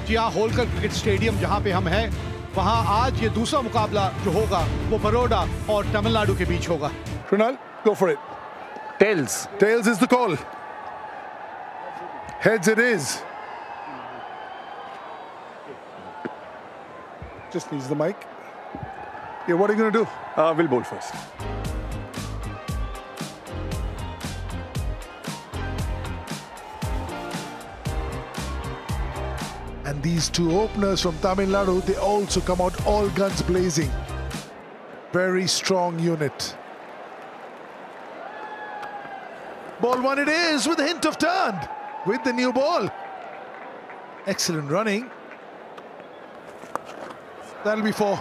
जी हाँ, Holkar cricket stadium जहाँ पे हम हैं, वहाँ आज ये दूसरा मुकाबला जो होगा वो बड़ौदा और तमिलनाडु के बीच होगा। Krunal, go for it. Tails. Tails is the call. Heads it is. Just needs the mic. Yeah, what are you going to do? We'll bowl first. And these two openers from Tamil Nadu, they also come out all guns blazing. Very strong unit. Ball one it is with a hint of turn with the new ball. Excellent running. That'll be four.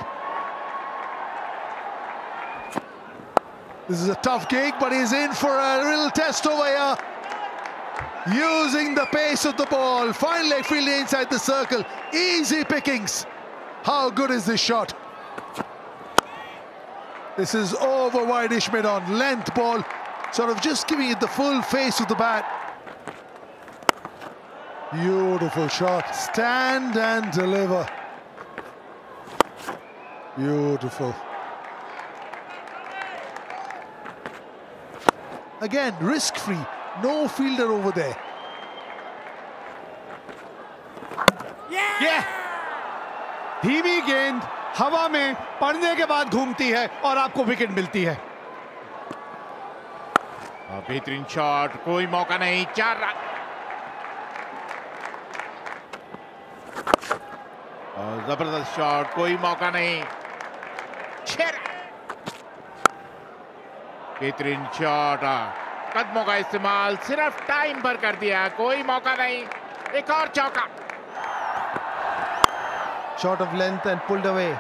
This is a tough gig, but he's in for a little test over here. Using the pace of the ball, fine leg fielding inside the circle, easy pickings. How good is this shot? This is over wide-ish mid-on, length ball, sort of just giving it the full face of the bat. Beautiful shot, stand and deliver. Beautiful. Again, risk-free. No fielder over there. Yeah! धीमी गेंद हवा में पड़ने के बाद घूमती है और आपको विकेट मिलती है। बेहतरीन शॉट, कोई मौका नहीं, 4 रन। जबरदस्त शॉट, कोई मौका नहीं, 6 रन। बेहतरीन शॉट, कदमों का इस्तेमाल सिर्फ टाइम पर कर दिया, कोई मौका नहीं, एक और चौका। Shot of length and pulled away.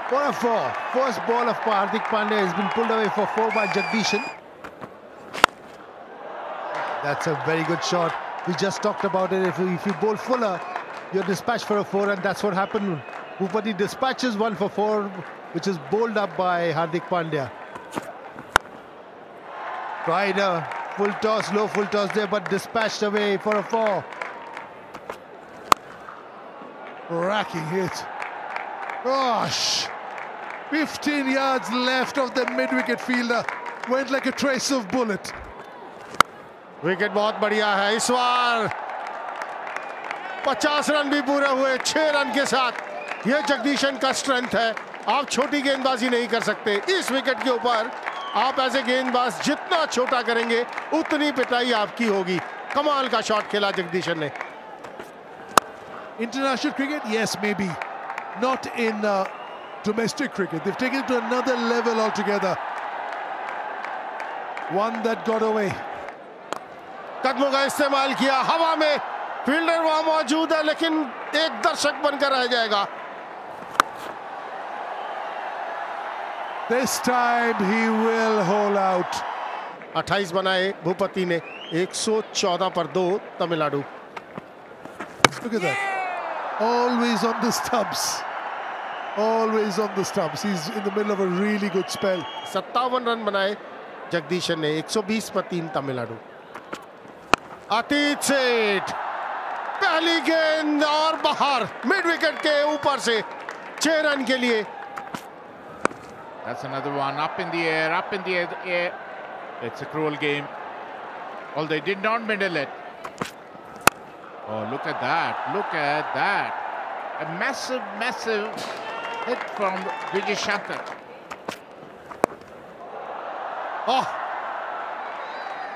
For a 4. First ball of Hardik Pandya has been pulled away for 4 by Jagdishan. That's a very good shot. We just talked about it. If you bowl fuller, you're dispatched for a 4, and that's what happened. Bhupati dispatches 1 for 4, which is bowled up by Hardik Pandya. Tried a full toss, low full toss there, but dispatched away for a 4. Racking hit. Gosh! 15 yards left of the mid-wicket fielder. Went like a trace of bullet. Wicket बहुत बढ़िया है इस बार। 50 run भी पूरे हुए 6 run के साथ। यह जगदीशन का स्ट्रेंथ है। आप छोटी गेंदबाजी नहीं कर सकते। इस विकेट के ऊपर आप ऐसे गेंदबाज जितना छोटा करेंगे उतनी पिटाई आपकी होगी। कमाल का शॉट खेला जगदीशन ने। International cricket, yes, maybe. Not in domestic cricket. They've taken it to another level altogether. One that got away. कदमों का इस्तेमाल किया, हवा में फील्डर वहां मौजूद है लेकिन एक दर्शक बनकर रह जाएगा। This time he will hold out. 28 बनाए भूपति ने, 114 पर 2 Tamil Nadu. Look at that. Always on the stumps. Always on the stumps. He's in the middle of a really good spell. 57 run बनाए जगदीशन ने, 120 पर 3 तमिलनाडु। अतीत सेठ पहली गेंद और बाहर, मिड विकेट के ऊपर से 6 रन के लिए। That's another one, up in the air, up in the air. It's a cruel game. Well, they did not middle it. Oh, look at that, look at that. A massive, massive hit from Vijay Shankar. Oh,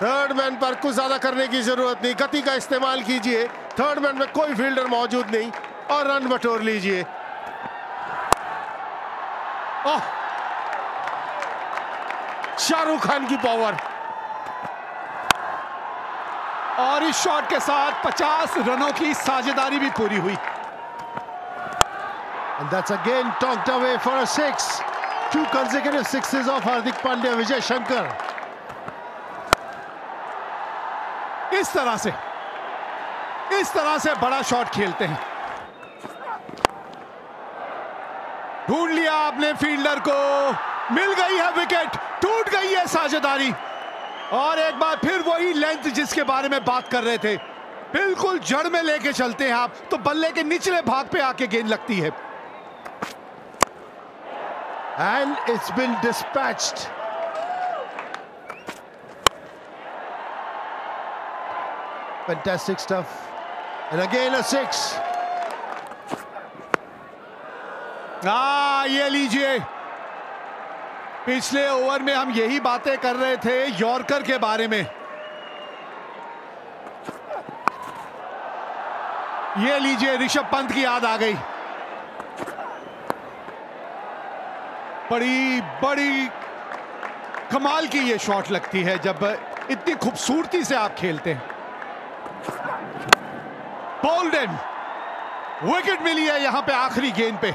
third man पर कुछ ज्यादा करने की जरूरत नहीं, गति का इस्तेमाल कीजिए। थर्ड मैन में कोई फील्डर मौजूद नहीं और रन बटोर लीजिए। ओह, शाहरुख खान की पावर। और इस शॉट के साथ 50 रनों की साझेदारी भी पूरी हुई। And that's again talked away for a 6. 2 consecutive sixes of Hardik Pandya, Vijay Shankar. इस तरह से बड़ा शॉट खेलते हैं। ढूंढ लिया आपने फील्डर को, मिल गई है विकेट, टूट गई है साझेदारी और एक बार फिर वही लेंथ जिसके बारे में बात कर रहे थे, बिल्कुल जड़ में लेके चलते हैं आप, तो बल्ले के निचले भाग पे आके गेंद लगती है। And it's been dispatched. Fantastic stuff. And again a 6. ये लीजिए, पिछले ओवर में हम यही बातें कर रहे थे यॉर्कर के बारे में। ये लीजिए, ऋषभ पंत की याद आ गई। बड़ी बड़ी कमाल की ये शॉट लगती है जब इतनी खूबसूरती से आप खेलते हैं। बोल्डन, विकेट मिली है यहां पे आखिरी गेंद पे।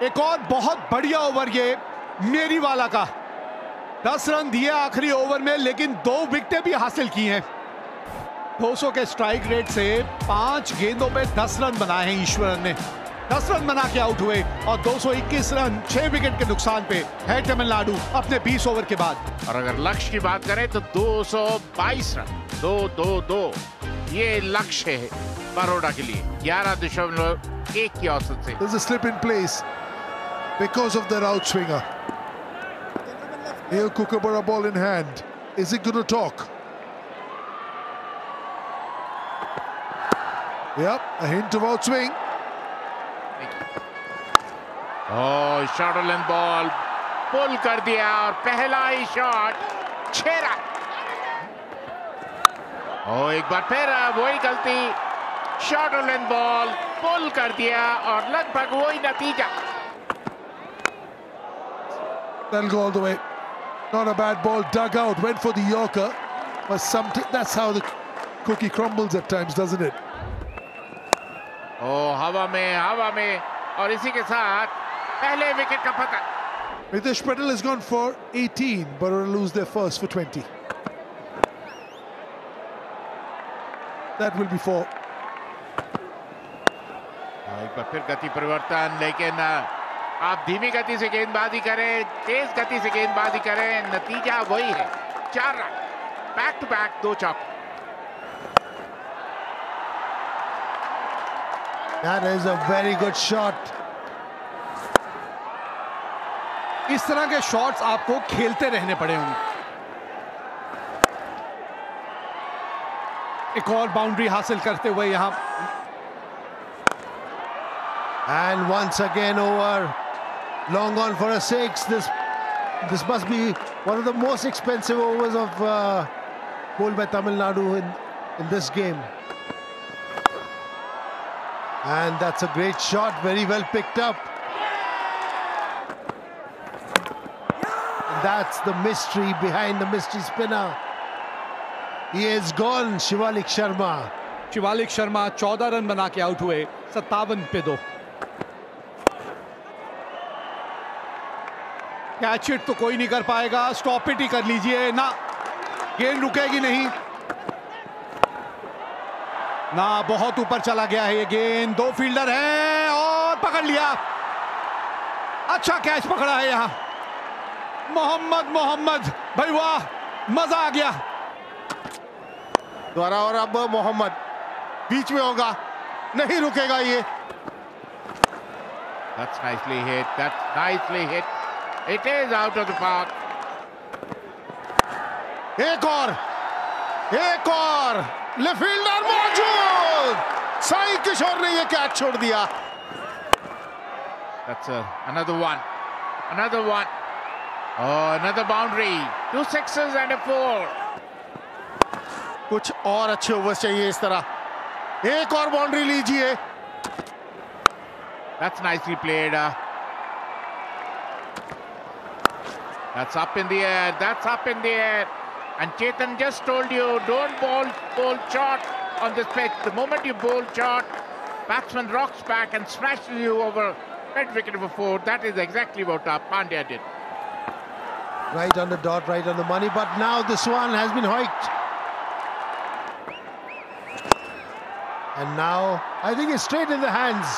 एक और बहुत बढ़िया ओवर ये मेरी वाला का। 10 रन दिए आखिरी ओवर में, लेकिन 2 विकेटें भी हासिल की हैं। 200 के स्ट्राइक रेट से 5 गेंदों पे 10 रन बनाए हैं ईश्वरन ने। 10 रन बना के आउट हुए और 221 रन 6 विकेट के नुकसान पे है तमिलनाडु अपने 20 ओवर के बाद। और अगर लक्ष्य की बात करें तो 222 रन, 2-2-2 ये लक्ष्य है बड़ौदा के लिए 11.1 की औसत से। There's a slip in place because of their outswinger. Here Kookaburra ball in hand. Is it going to talk? Yep, a hint of outswing. Short length ball pull कर दिया और पहला ही शॉट 6 रन। एक बार फिर वही गलती, शॉर्ट लेंथ बॉल पुल कर दिया और लगभग वही नतीजा। That'll go all the way. Not a bad ball, dug out, went for the Yorker, but that's how the cookie crumbles at times, doesn't it? हवा में और इसी के साथ पहले विकेट का पतन। Mitesh Patel has gone for 18, but will lose their first for 20. That will be 4. एक बार फिर गति परिवर्तन, लेकिन आप धीमी गति से गेंदबाजी करें, तेज गति से गेंदबाजी करें, नतीजा वही है 4 रन। बैक टू बैक 2 चौके। That is a very good shot. इस तरह के शॉट्स आपको खेलते रहने पड़े होंगे। एक और बाउंड्री हासिल करते हुए यहां। And once again over. Long on for a 6. This must be one of the most expensive overs of bowled by Tamil Nadu in this game. And that's a great shot, very well picked up. And that's the mystery behind the mystery spinner. He is gone, Shivalik Sharma. Shivalik Sharma 14 run बना के out हुए 57 पे 2। Catch it तो कोई नहीं कर पाएगा, stop it ही कर लीजिए ना, गेंद रुकेगी नहीं ना। बहुत ऊपर चला गया है ये गेंद, 2 फील्डर हैं और पकड़ लिया। अच्छा कैच पकड़ा है यहां मोहम्मद भाई, वाह, मजा आ गया। द्वारा और अब मोहम्मद बीच में होगा, नहीं रुकेगा ये। That's nicely hit. It is out of the park. एक और लेफ्ट फील्डर मौजूद, साई किशोर ने ये कैच छोड़ दिया। That's another one. Oh, another boundary. 2 sixes and a 4. कुछ और अच्छे ओवर्स चाहिए इस तरह। एक और बाउंड्री लीजिए। That's nicely played. That's up in the air. And Chetan just told you, don't bowl short on this pitch. The moment you bowl short, batsman rocks back and smashes you over mid-wicket for 4. That is exactly what Pandya did. Right on the dot, right on the money, but now this one has been hoiked. And now, I think it's straight in the hands.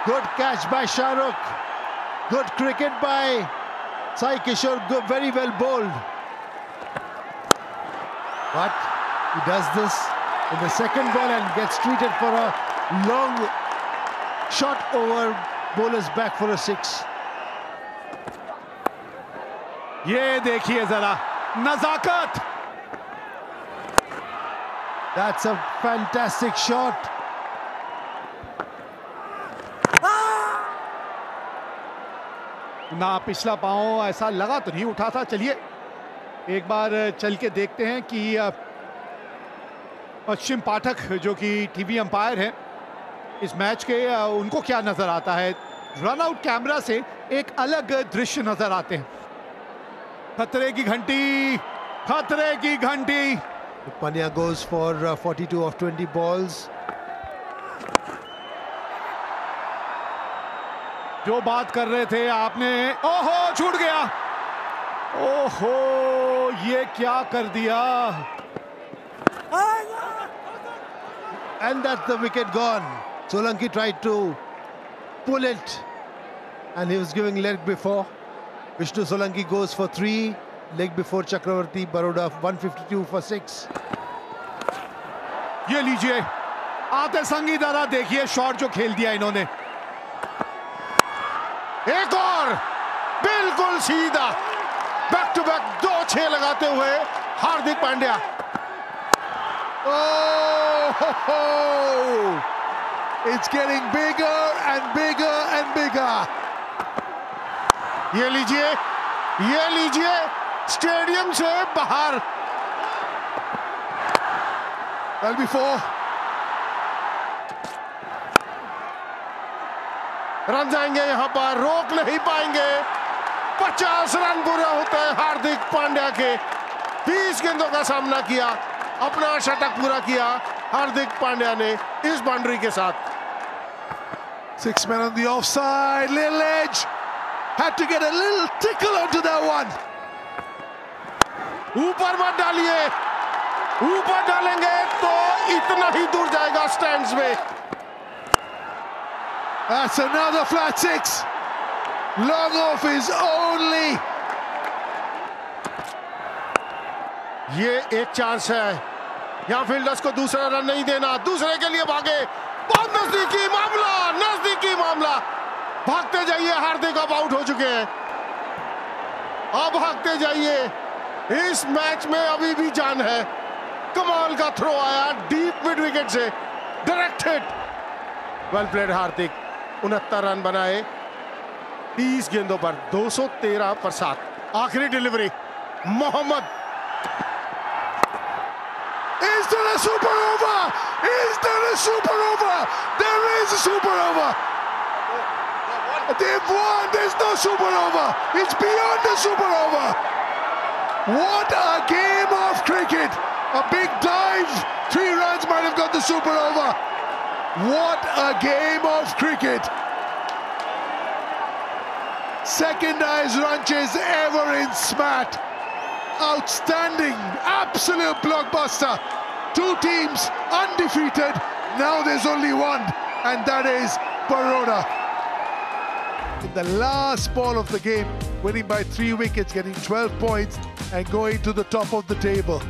Good catch by Shah Rukh. Good cricket by Sai Kishore, very well bowled. But he does this in the second ball and gets treated for a long shot over bowler's back for a 6. ये देखिए जरा नजाकत. That's a fantastic shot. ना पिछला पांव ऐसा लगा तो नहीं उठा था. चलिए एक बार चल के देखते हैं कि पश्चिम पाठक जो कि टीवी अंपायर हैं इस मैच के, उनको क्या नजर आता है. रन आउट कैमरा से एक अलग दृश्य नजर आते हैं. खतरे की घंटी, खतरे की घंटी. Pandya goes for 42 of 20 balls. जो बात कर रहे थे आपने, ओहो छूट गया. ओहो ये क्या कर दिया. And that's the wicket gone. Solanki tried to pull it and he was giving leg before. Vishnu Solanki goes for 3, leg before Chakravarti. Baroda 152 for 6. ये लीजिए आते संगी दादा, देखिए शॉट जो खेल दिया इन्होंने. एक और बिल्कुल सीधा बैक टू बैक 2 6 लगाते हुए Hardik Pandya. Oh, ho, ho. It's getting bigger and bigger and bigger. ये लीजिए स्टेडियम से बाहर. That'll be 4. रन जाएंगे यहां पर, रोक नहीं पाएंगे. 50 रन पूरे होते हैं हार्दिक पांड्या के. 20 गेंदों का सामना किया, अपना शतक पूरा किया हार्दिक पांड्या ने इस बाउंड्री के साथ. 6 men on the offside. Little edge. Had to get a little tickle onto that one. ऊपर मत डालिए, ऊपर डालेंगे तो इतना ही दूर जाएगा स्टैंड्स में. That's another flat 6. Long off is only. ये एक चांस है, यहां फील्डर्स को दूसरा रन नहीं देना. दूसरे के लिए भागे, बहुत नजदीकी मामला. भागते जाइए, हार्दिक अब आउट हो चुके हैं. अब भागते जाइए, इस मैच में अभी भी जान है. कमाल का थ्रो आया डीप मिड विकेट से, direct hit. Well played Hardik. 69 run बनाए 30 गेंदों पर, 213 पर 7. आखिरी delivery Mohammed. Is there a super over? Is there a super over? There is a super over. They've won. There's no super over. It's beyond the super over. What a game of cricket. A big dive. 3 runs might have got the super over. What a game of cricket. Second highest run chase ever in SMAT. Outstanding, absolute blockbuster. 2 teams undefeated. Now there's only one, and that is Baroda. In the last ball of the game, winning by 3 wickets, getting 12 points and going to the top of the table.